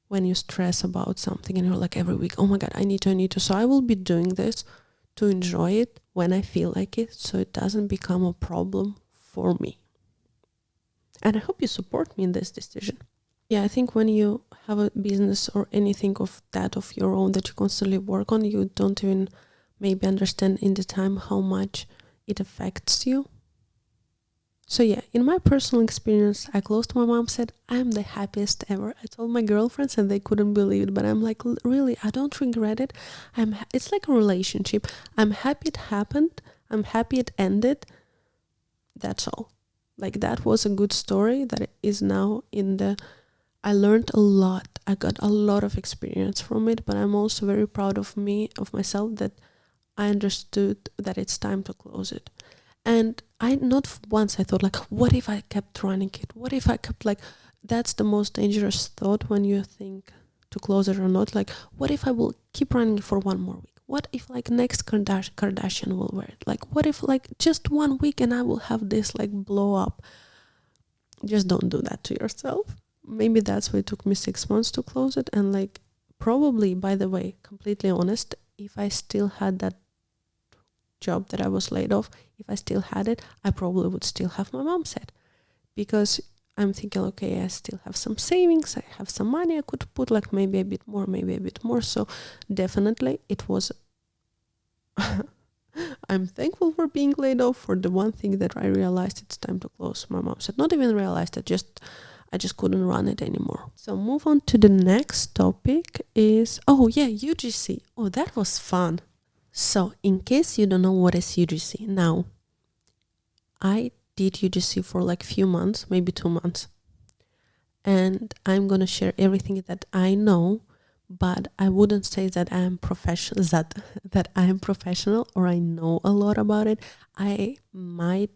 when you stress about something and you're like every week, oh my God, I need to. So I will be doing this to enjoy it when I feel like it, so it doesn't become a problem for me. And I hope you support me in this decision. Yeah, I think when you have a business or anything of your own that you constantly work on, you don't even maybe understand in the time how much it affects you. So yeah, in my personal experience, I closed my mom set. I'm the happiest ever. I told my girlfriends and they couldn't believe it, but I'm like, really, I don't regret it. It's like a relationship. I'm happy it happened. I'm happy it ended. That's all. Like, that was a good story that is now I learned a lot. I got a lot of experience from it, but I'm also very proud of myself, that I understood that it's time to close it. And not once I thought like, what if I kept running it? What if I kept that's the most dangerous thought when you think to close it or not. Like, what if I will keep running for 1 more week? What if next Kardashian will wear it? Like, what if just 1 week and I will have this blow up? Just don't do that to yourself. Maybe that's why it took me 6 months to close it. And probably, by the way, completely honest, if I still had that job that I was laid off, if I still had it, I probably would still have my mom set, because I'm thinking, okay, I still have some savings, I have some money I could put, maybe a bit more. So definitely it was I'm thankful for being laid off, for the one thing that I realized it's time to close my mom set. Not even realized, I just couldn't run it anymore. So move on to the next topic is, UGC. Oh, that was fun. So in case you don't know what is UGC, now I did UGC for few months, maybe 2 months. And I'm going to share everything that I know, but I wouldn't say that I am professional, that I am professional or I know a lot about it. I might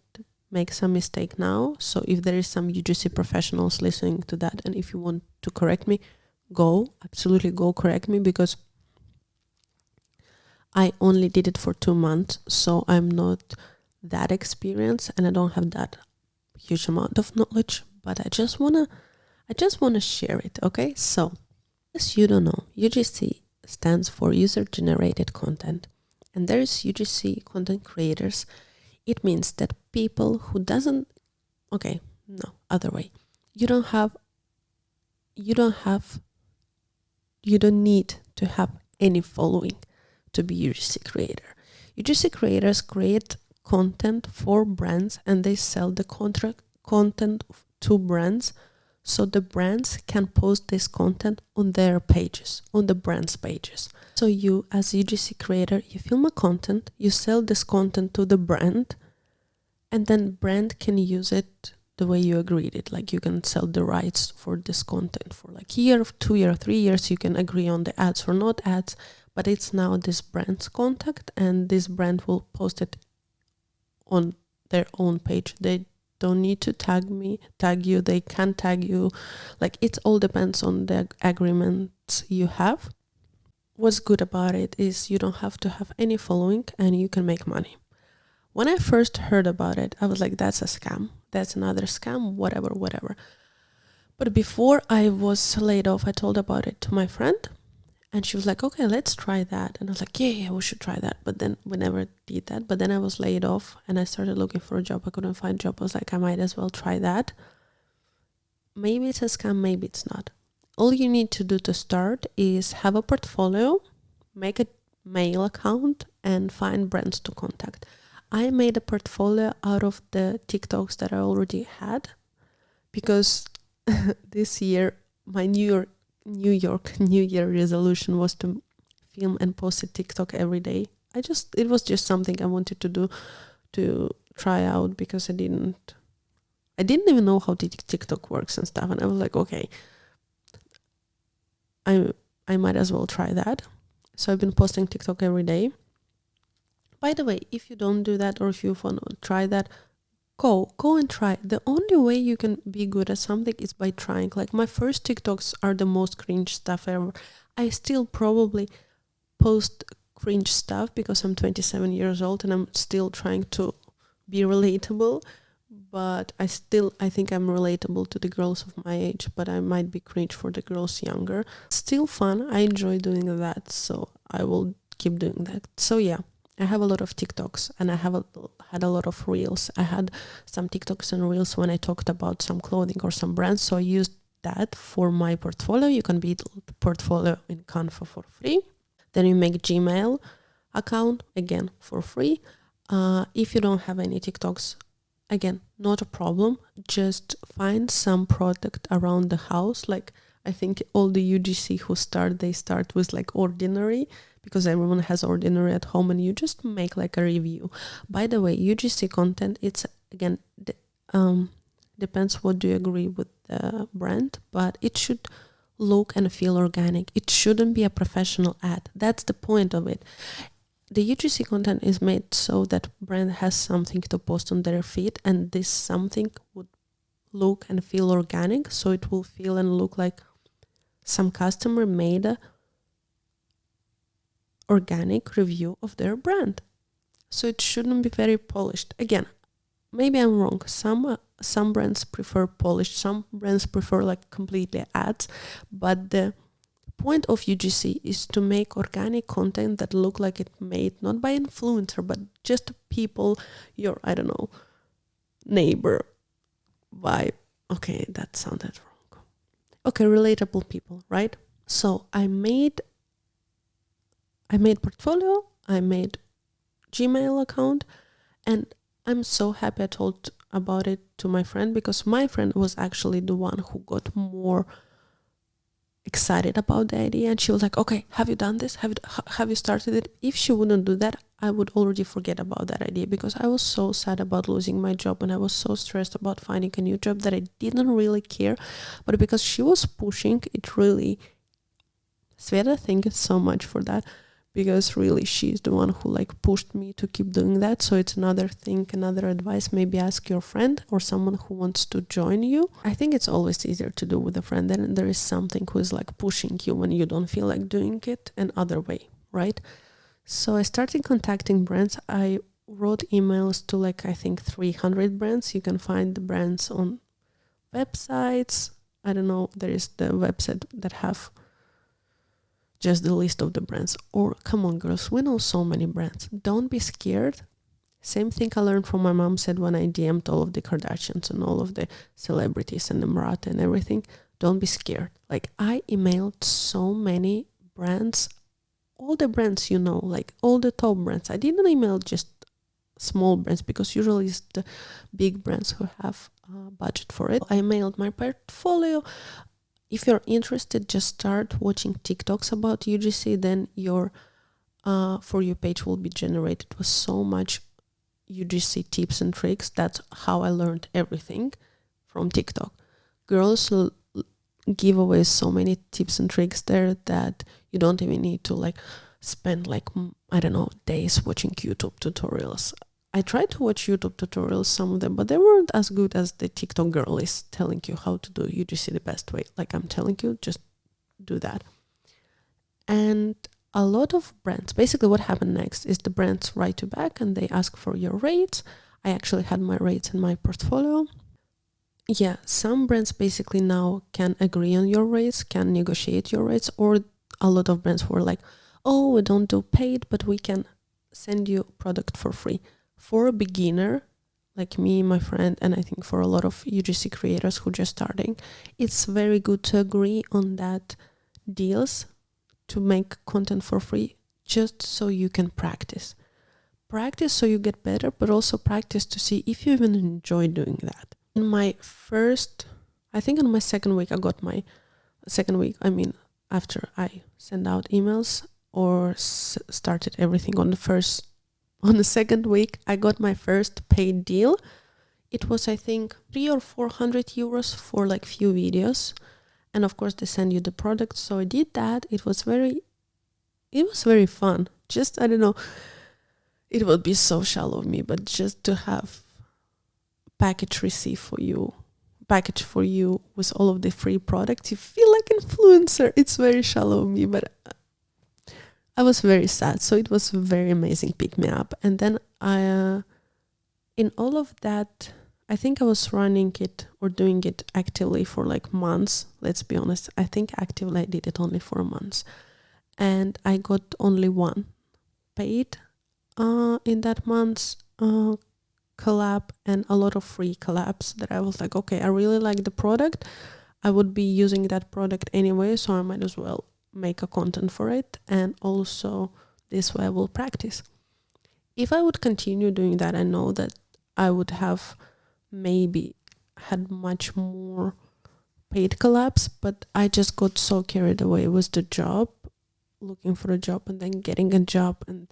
make some mistake now. So if there is some UGC professionals listening to that, and if you want to correct me, absolutely go correct me, because I only did it for 2 months, so I'm not that experienced and I don't have that huge amount of knowledge. but I just wanna share it, okay? So, as you don't know, UGC stands for user generated content, and there's UGC content creators. It means that people who doesn't, okay, no, other way. You don't need to have any following to be UGC creator. UGC creators create content for brands and they sell the content to brands, so the brands can post this content on their pages, on the brands' pages. So you, as UGC creator, you film a content, you sell this content to the brand, and then brand can use it the way you agreed it. Like you can sell the rights for this content for like year, 2 year, 3 years. You can agree on the ads or not ads, but it's now this brand's contact, and this brand will post it on their own page. They don't need to tag you. They can tag you. Like it all depends on the agreements you have. What's good about it is you don't have to have any following and you can make money. When I first heard about it, I was like, that's a scam. That's another scam, whatever. But before I was laid off, I told about it to my friend. And she was like, okay, let's try that. And I was like, yeah, we should try that. But then we never did that. But then I was laid off and I started looking for a job. I couldn't find a job. I was like, I might as well try that. Maybe it's a scam, maybe it's not. All you need to do to start is have a portfolio, make a mail account, and find brands to contact. I made a portfolio out of the TikToks that I already had because this year my New Year resolution was to film and post a TikTok every day. It was just something I wanted to do, to try out, because I didn't even know how TikTok works and stuff. And I was like, okay, I might as well try that. So I've been posting TikTok every day. By the way, if you don't do that, or if you want to try that, go and try. The only way you can be good at something is by trying. Like my first TikToks are the most cringe stuff ever. I still probably post cringe stuff because I'm 27 years old and I'm still trying to be relatable. But I think I'm relatable to the girls of my age, but I might be cringe for the girls younger. Still fun. I enjoy doing that, so I will keep doing that. So yeah. I have a lot of TikToks and I had a lot of reels. I had some TikToks and reels when I talked about some clothing or some brands. So I used that for my portfolio. You can build portfolio in Canva for free. Then you make Gmail account, again, for free. If you don't have any TikToks, again, not a problem. Just find some product around the house. Like I think all the UGC who they start with like ordinary, because everyone has ordinary at home, and you just make like a review. By the way, UGC content, it's again, depends what do you agree with the brand, but it should look and feel organic. It shouldn't be a professional ad. That's the point of it. The UGC content is made so that brand has something to post on their feed, and this something would look and feel organic, so it will feel and look like some customer made a organic review of their brand. So it shouldn't be very polished. Again, maybe I'm wrong. Some brands prefer polished, some brands prefer like completely ads, but the point of UGC is to make organic content that look like it made not by influencer, but just people, your, I don't know, neighbor vibe. Okay, that sounded wrong. Okay, relatable people, right? So I made portfolio, I made Gmail account, and I'm so happy I told about it to my friend, because my friend was actually the one who got more excited about the idea, and she was like, okay, have you done this? Have you started it? If she wouldn't do that, I would already forget about that idea, because I was so sad about losing my job, and I was so stressed about finding a new job that I didn't really care. But because she was pushing, it really, Sveta, thank you so much for that, because really she's the one who like pushed me to keep doing that. So it's another thing, another advice, maybe ask your friend or someone who wants to join you. I think it's always easier to do with a friend, and there is something who is like pushing you when you don't feel like doing it, and other way, right? So I started contacting brands. I wrote emails to like, I think 300 brands. You can find the brands on websites. I don't know, there is the website that have just the list of the brands. Or come on, girls, we know so many brands. Don't be scared. Same thing I learned from my mom said when I DM'd all of the Kardashians and all of the celebrities and the Marat and everything. Don't be scared. Like, I emailed so many brands, all the brands, you know, like all the top brands. I didn't email just small brands because usually it's the big brands who have budget for it. I mailed my portfolio. If you're interested, just start watching TikToks about UGC, then your For You page will be generated with so much UGC tips and tricks. That's how I learned everything from TikTok. Girls give away so many tips and tricks there that you don't even need to like spend like, I don't know, days watching YouTube tutorials. I tried to watch YouTube tutorials, some of them, but they weren't as good as the TikTok girl is telling you how to do UGC the best way. Like, I'm telling you, just do that. And a lot of brands, basically what happened next is the brands write you back and they ask for your rates. I actually had my rates in my portfolio. Yeah, some brands basically now can agree on your rates, can negotiate your rates, or a lot of brands were like, oh, we don't do paid, but we can send you product for free. For a beginner like me, my friend, and I think for a lot of UGC creators who just starting, it's very good to agree on that deals to make content for free, just so you can practice. Practice so you get better, but also practice to see if you even enjoy doing that. In my I think on my second week, after I send out emails or started everything on the second week, I got my first paid deal. It was, I think, 300 or 400 euros for like few videos. And of course they send you the product. So I did that. It was very fun. Just, I don't know, it would be so shallow of me, but just to have package for you with all of the free products, you feel like influencer. It's very shallow of me, but I was very sad. So it was very amazing, pick me up. And then in all of that, I think I was running it or doing it actively for like months. Let's be honest. I think actively I did it only for months. And I got only one paid in that month's collab, and a lot of free collabs that I was like, okay, I really like the product. I would be using that product anyway, so I might as well make a content for it. And also this way I will practice. If I would continue doing that, I know that I would have maybe had much more paid collabs, but I just got so carried away with the job, looking for a job and then getting a job, and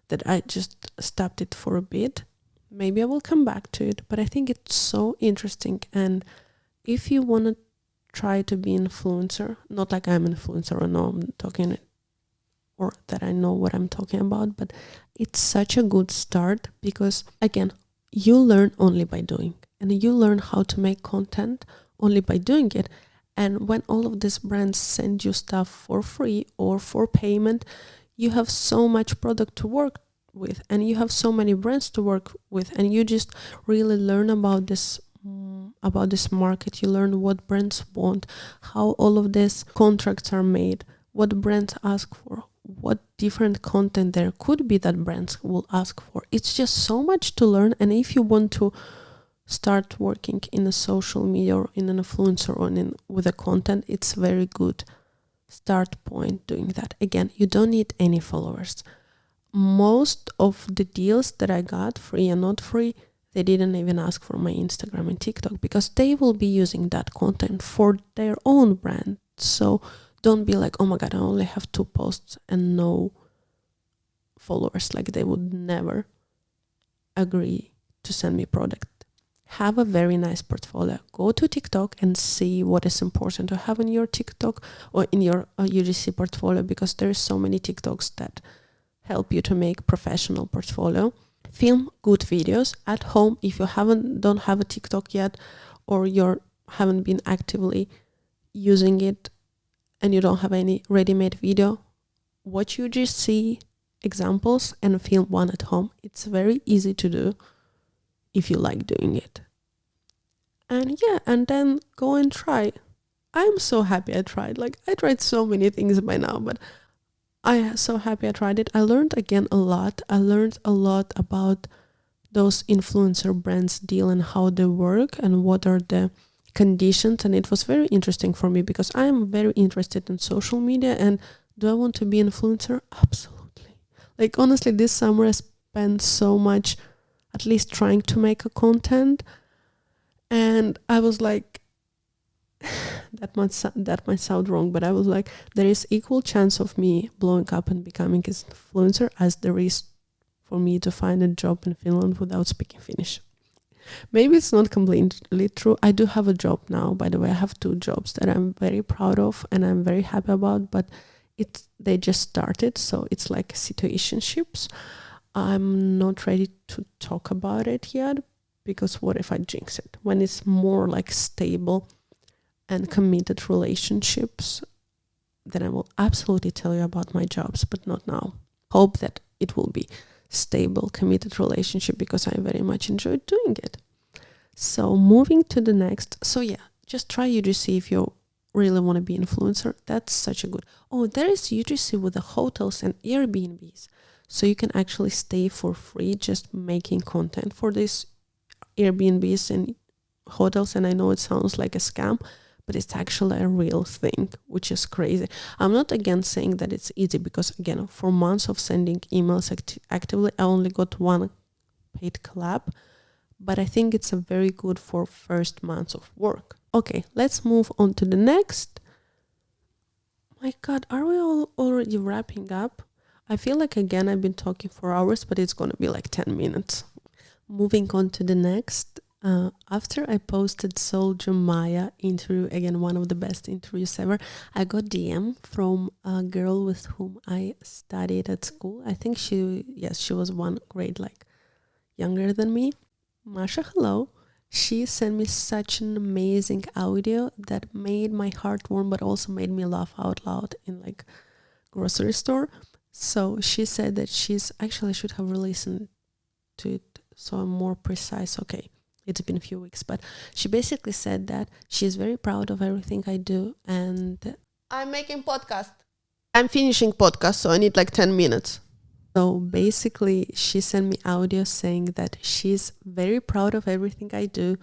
that I just stopped it for a bit. Maybe I will come back to it, but I think it's so interesting. And if you want to try to be influencer, not like I'm an influencer or no, I'm talking or that I know what I'm talking about, but it's such a good start because, again, you learn only by doing, and you learn how to make content only by doing it. And when all of these brands send you stuff for free or for payment, you have so much product to work with, and you have so many brands to work with, and you just really learn about this market. You learn what brands want, how all of these contracts are made, what brands ask for, what different content there could be that brands will ask for. It's just so much to learn. And if you want to start working in a social media or in an influencer or with a content, it's very good start point doing that. Again, you don't need any followers. Most of the deals that I got, free and not free, they didn't even ask for my Instagram and TikTok because they will be using that content for their own brand. So don't be like, oh my God, I only have 2 posts and no followers. Like, they would never agree to send me product. Have a very nice portfolio. Go to TikTok and see what is important to have in your TikTok or in your UGC portfolio, because there's so many TikToks that help you to make professional portfolio. Film good videos at home. If you don't have a TikTok yet, or you haven't been actively using it and you don't have any ready-made video, watch UGC examples and film one at home. It's very easy to do if you like doing it. And yeah, and then go and try. I'm so happy I tried. Like, I tried so many things by now, but I am so happy I tried it. I learned again a lot. I learned a lot about those influencer brands deal and how they work and what are the conditions. And it was very interesting for me because I am very interested in social media. And do I want to be an influencer? Absolutely. Like, honestly, this summer I spent so much at least trying to make a content. And I was like, that might sound wrong, but I was like, there is equal chance of me blowing up and becoming an influencer as there is for me to find a job in Finland without speaking Finnish. Maybe it's not completely true. I do have a job now, by the way. I have 2 jobs that I'm very proud of and I'm very happy about, but they just started, so it's like situationships. I'm not ready to talk about it yet because what if I jinx it? When it's more like stable and committed relationships, then I will absolutely tell you about my jobs, but not now. Hope that it will be stable, committed relationship because I very much enjoyed doing it. So moving to the next. So yeah, just try UGC if you really want to be influencer. That's such a good. Oh, there is UGC with the hotels and Airbnbs. So you can actually stay for free just making content for these Airbnbs and hotels. And I know it sounds like a scam, but it's actually a real thing, which is crazy. I'm not again saying that it's easy because again, for months of sending emails actively, I only got 1 paid collab, but I think it's a very good for first months of work. Okay, let's move on to the next. My God, are we all already wrapping up? I feel like again, I've been talking for hours, but it's going to be like 10 minutes. Moving on to the next. After I posted Soldier Maya interview, again, one of the best interviews ever, I got DM from a girl with whom I studied at school. I think she was 1 grade like younger than me. Masha, hello. She sent me such an amazing audio that made my heart warm, but also made me laugh out loud in like grocery store. So she said that I should have listened to it so I'm more precise. Okay. It's been a few weeks, but she basically said that she's very proud of everything I do. And I'm making podcast. I'm finishing podcast, so I need like 10 minutes. So basically, she sent me audio saying that she's very proud of everything I do.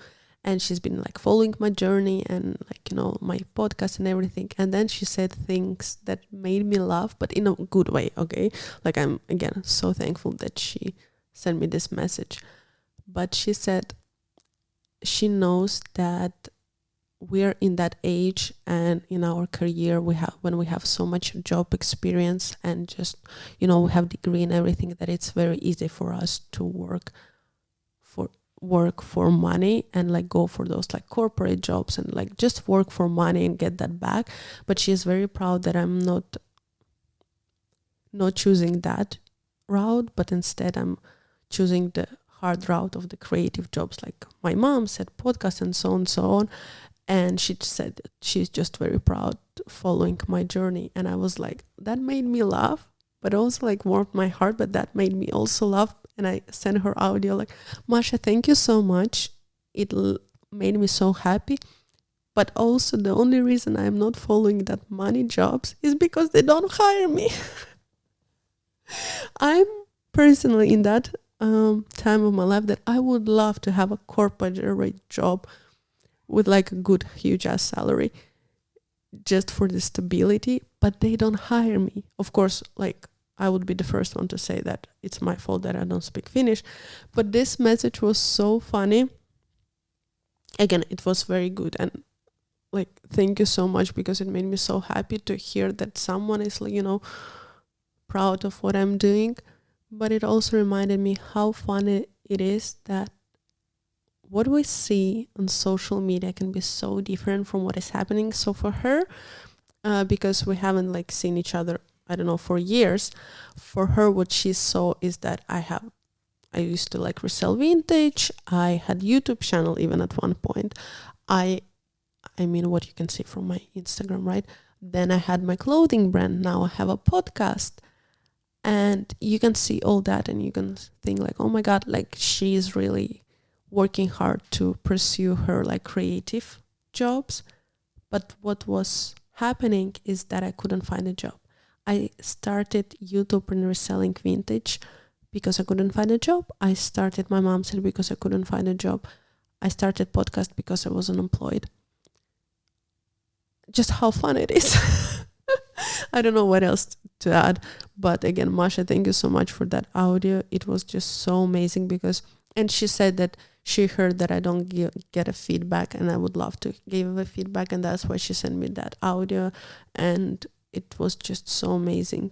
And she's been like following my journey and like, my podcast and everything. And then she said things that made me laugh, but in a good way. Okay. Like I'm again, so thankful that she sent me this message. But she said, she knows that we're in that age and in our career when we have so much job experience and just we have degree and everything, that it's very easy for us to work for money and like go for those like corporate jobs and like just work for money and get that back. But she's very proud that I'm not choosing that route, but instead I'm choosing the hard route of the creative jobs, like my mom said, podcast and so on. And she said that she's just very proud following my journey. And I was like, that made me laugh, but also like warmed my heart, but that made me also laugh. And I sent her audio like, Masha, thank you so much. It made me so happy. But also the only reason I'm not following that money jobs is because they don't hire me. I'm personally in that time of my life that I would love to have a corporate job with like a good huge ass salary just for the stability, but they don't hire me. Of course, like I would be the first one to say that it's my fault that I don't speak Finnish, but this message was so funny. Again, it was very good, and like thank you so much, because it made me so happy to hear that someone is like proud of what I'm doing. But it also reminded me how funny it is that what we see on social media can be so different from what is happening. So for her, because we haven't like seen each other, I don't know, for years, for her, what she saw is that I used to like resell vintage. I had YouTube channel even at one point. I mean, what you can see from my Instagram, right? Then I had my clothing brand. Now I have a podcast. And you can see all that and you can think like, oh my God, like she's really working hard to pursue her like creative jobs. But what was happening is that I couldn't find a job. I started YouTube and reselling vintage because I couldn't find a job. I started my mom said because I couldn't find a job. I started podcast because I was unemployed. Just how fun it is. I don't know what else to add. But again, Masha, thank you so much for that audio. It was just so amazing and she said that she heard that I don't get a feedback and I would love to give a feedback. And that's why she sent me that audio. And it was just so amazing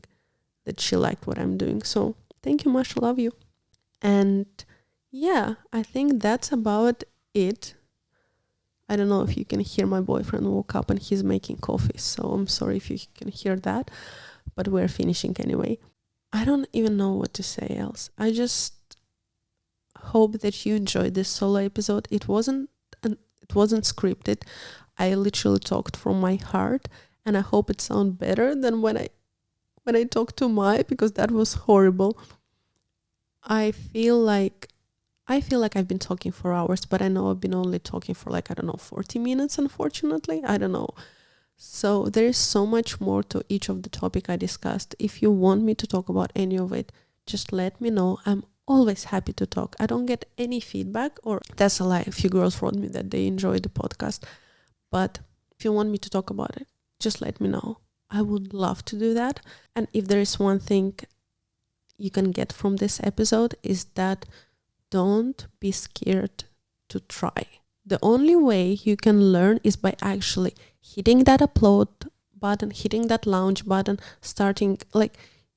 that she liked what I'm doing. So thank you, Masha. Love you. And yeah, I think that's about it. I don't know if you can hear my boyfriend woke up and he's making coffee. So I'm sorry if you can hear that, but we're finishing anyway. I don't even know what to say else. I just hope that you enjoyed this solo episode. It wasn't scripted. I literally talked from my heart, and I hope it sounds better than when I talked to Mai, because that was horrible. I feel like I've been talking for hours, but I know I've been only talking for 40 minutes, unfortunately. I don't know. So there is so much more to each of the topic I discussed. If you want me to talk about any of it, just let me know. I'm always happy to talk. I don't get any feedback, or that's a lie. A few girls wrote me that they enjoyed the podcast. But if you want me to talk about it, just let me know. I would love to do that. And if there is one thing you can get from this episode, is that don't be scared to try. The only way you can learn is by actually hitting that upload button, hitting that launch button, starting.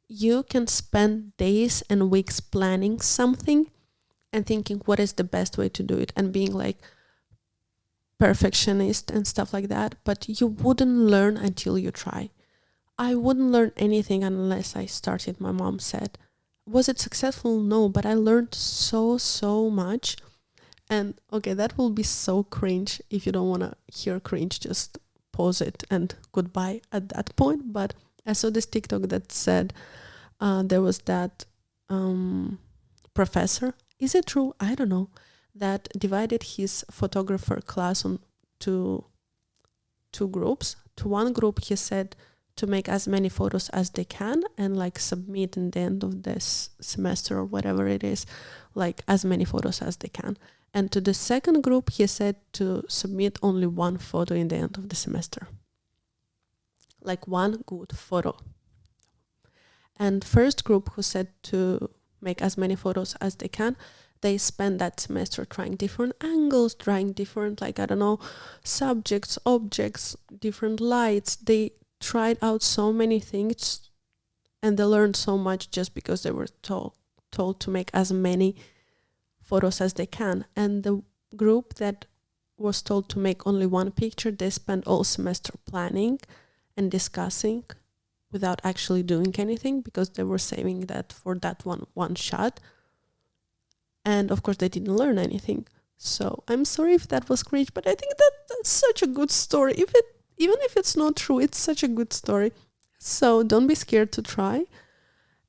You can spend days and weeks planning something and thinking what is the best way to do it and being perfectionist and stuff like that, but you wouldn't learn until you try. I wouldn't learn anything unless I started. My mom said, was it successful? No, but I learned so much. And okay, that will be so cringe. If you don't want to hear cringe, just pause it and goodbye at that point. But I saw this TikTok that said there was that professor, is it true? I don't know, that divided his photographer class on two groups. To one group, he said to make as many photos as they can and submit in the end of this semester or whatever it is, as many photos as they can. And to the second group, he said to submit only one photo in the end of the semester. One good photo. And first group, who said to make as many photos as they can, they spend that semester trying different angles, trying different, subjects, objects, different lights. They tried out so many things, and they learned so much just because they were told to make as many photos as they can. And the group that was told to make only one picture, they spent all semester planning and discussing without actually doing anything, because they were saving that for that one shot. And of course they didn't learn anything. So I'm sorry if that was cringe, but I think that's such a good story. Even if it's not true, it's such a good story. So don't be scared to try.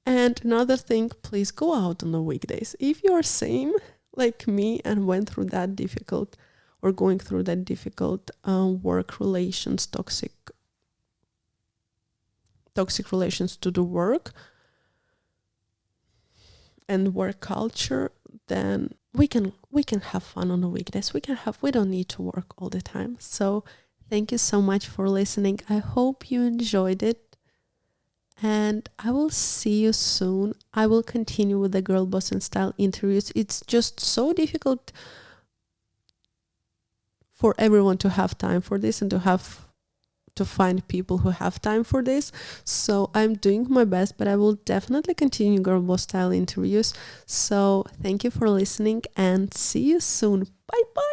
And another thing, please go out on the weekdays. If you are same like me and went through that difficult, or going through that difficult work relations, toxic relations to the work and work culture, then we can have fun on the weekdays. We don't need to work all the time. So thank you so much for listening. I hope you enjoyed it, and I will see you soon. I will continue with the Girl Boss in Style interviews. It's just so difficult for everyone to have time for this and to find people who have time for this. So I'm doing my best, but I will definitely continue Girl Boss Style interviews. So thank you for listening, and see you soon. Bye bye.